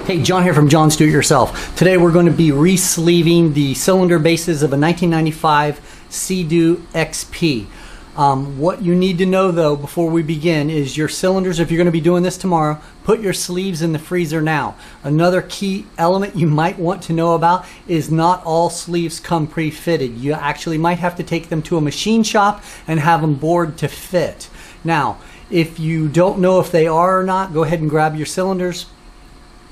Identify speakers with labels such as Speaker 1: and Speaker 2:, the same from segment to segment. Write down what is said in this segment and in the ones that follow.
Speaker 1: Hey, John here from John's Do It Yourself. Today we're going to be re-sleeving the cylinder bases of a 1995 Sea-Doo XP. What you need to know though before we begin is your cylinders, if you're going to be doing this tomorrow, put your sleeves in the freezer now. Another key element you might want to know about is not all sleeves come pre-fitted. You actually might have to take them to a machine shop and have them bored to fit. Now, if you don't know if they are or not, go ahead and grab your cylinders,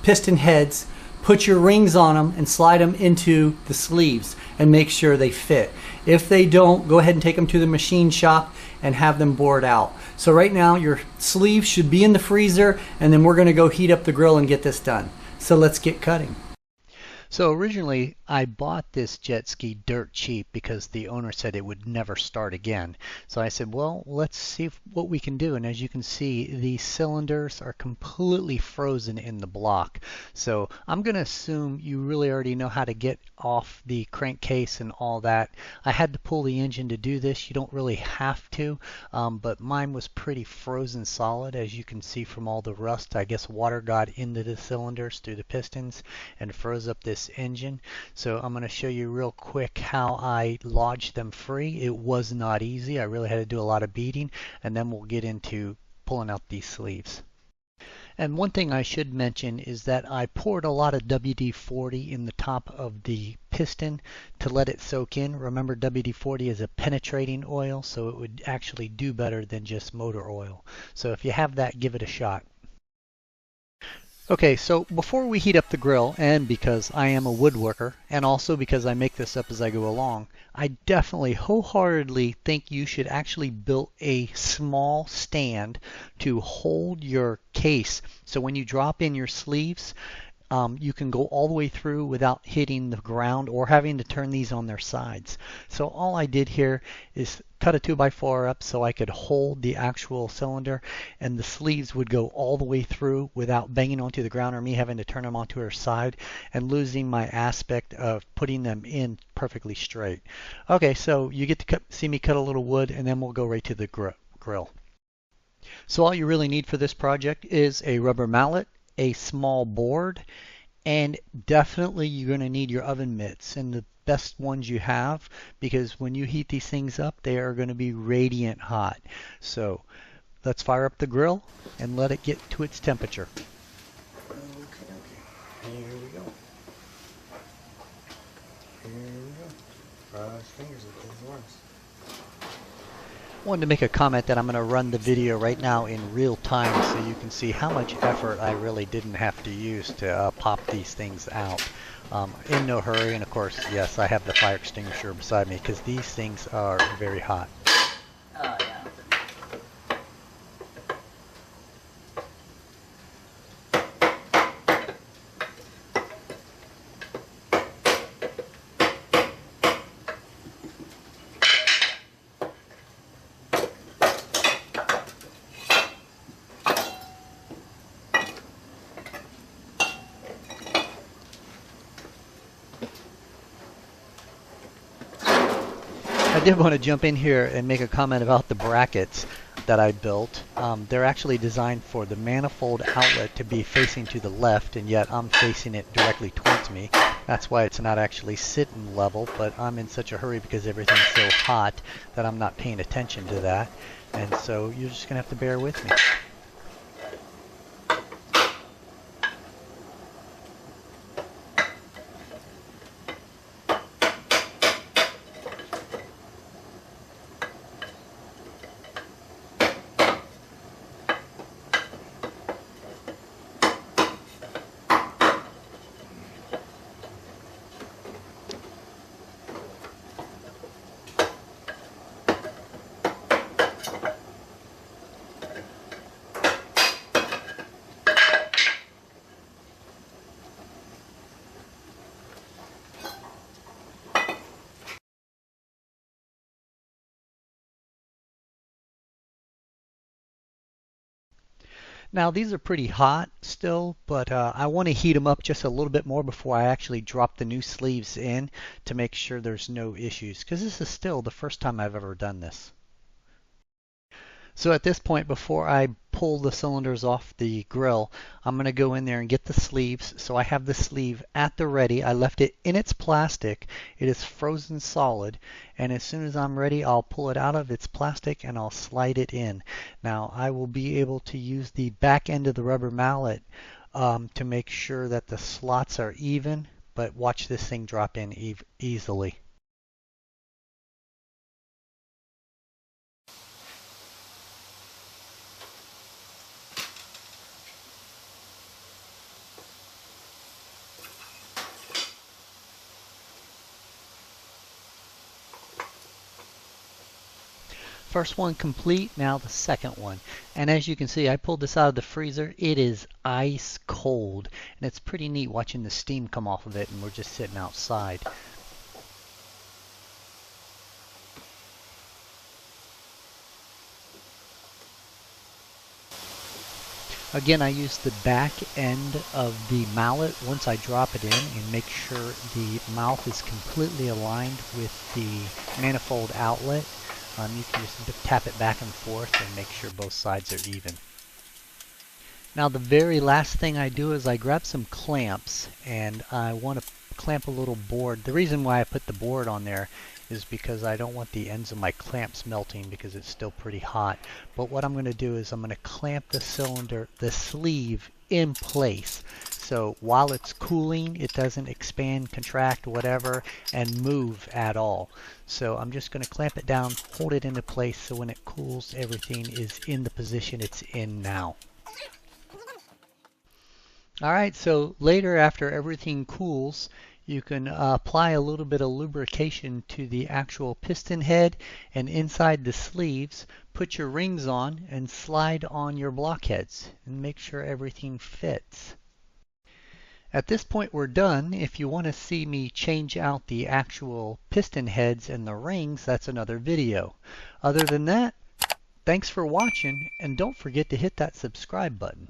Speaker 1: piston heads, put your rings on them and slide them into the sleeves and make sure they fit. If they don't, go ahead and take them to the machine shop and have them bored out. So right now your sleeves should be in the freezer, and then we're going to go heat up the grill and get this done. So let's get cutting.
Speaker 2: So originally I bought this jet ski dirt cheap because the owner said it would never start again. So I said, well, let's see what we can do. And as you can see, these cylinders are completely frozen in the block. So I'm going to assume you really already know how to get off the crankcase and all that. I had to pull the engine to do this. You don't really have to, but mine was pretty frozen solid. As you can see from all the rust, I guess water got into the cylinders through the pistons and froze up this engine. So I'm going to show you real quick how I lodged them free. It was not easy. I really had to do a lot of beating, and then we'll get into pulling out these sleeves. And one thing I should mention is that I poured a lot of WD-40 in the top of the piston to let it soak in. Remember, WD-40 is a penetrating oil, so it would actually do better than just motor oil. So if you have that, give it a shot. Okay, so before we heat up the grill, and because I am a woodworker, and also because I make this up as I go along, I definitely wholeheartedly think you should actually build a small stand to hold your case. So when you drop in your sleeves, you can go all the way through without hitting the ground or having to turn these on their sides. So all I did here is cut a 2x4 up so I could hold the actual cylinder, and the sleeves would go all the way through without banging onto the ground or me having to turn them onto her side and losing my aspect of putting them in perfectly straight. Okay, so you get to see me cut a little wood, and then we'll go right to the grill. So all you really need for this project is a rubber mallet, a small board, and definitely you're going to need your oven mitts, and the best ones you have, because when you heat these things up, they are going to be radiant hot. So let's fire up the grill and let it get to its temperature.
Speaker 1: Okay. Here we go. Cross fingers that this works.
Speaker 2: Wanted to make a comment that I'm going to run the video right now in real time so you can see how much effort I really didn't have to use to pop these things out. In no hurry, and of course, yes, I have the fire extinguisher beside me because these things are very hot.
Speaker 1: Oh, yeah.
Speaker 2: I did want to jump in here and make a comment about the brackets that I built. They're actually designed for the manifold outlet to be facing to the left, and yet I'm facing it directly towards me. That's why it's not actually sitting level, but I'm in such a hurry because everything's so hot that I'm not paying attention to that. And so you're just going to have to bear with me. Now these are pretty hot still, but I want to heat them up just a little bit more before I actually drop the new sleeves in to make sure there's no issues, because this is still the first time I've ever done this. So at this point, before I pull the cylinders off the grill, I'm going to go in there and get the sleeves. So I have the sleeve at the ready. I left it in its plastic. It is frozen solid. And as soon as I'm ready, I'll pull it out of its plastic and I'll slide it in. Now I will be able to use the back end of the rubber mallet to make sure that the slots are even, but watch this thing drop in easily. First one complete, now the second one. And as you can see, I pulled this out of the freezer. It is ice cold, and it's pretty neat watching the steam come off of it, and we're just sitting outside. Again, I use the back end of the mallet once I drop it in and make sure the mouth is completely aligned with the manifold outlet. You can just tap it back and forth and make sure both sides are even. Now the very last thing I do is I grab some clamps and I want to clamp a little board. The reason why I put the board on there is because I don't want the ends of my clamps melting because it's still pretty hot. But what I'm going to do is I'm going to clamp the cylinder, the sleeve in place. So while it's cooling, it doesn't expand, contract, whatever, and move at all. So I'm just going to clamp it down, hold it into place so when it cools, everything is in the position it's in now. Alright, so later after everything cools, you can apply a little bit of lubrication to the actual piston head and inside the sleeves, put your rings on and slide on your blockheads and make sure everything fits. At this point we're done. If you want to see me change out the actual piston heads and the rings, that's another video. Other than that, thanks for watching and don't forget to hit that subscribe button.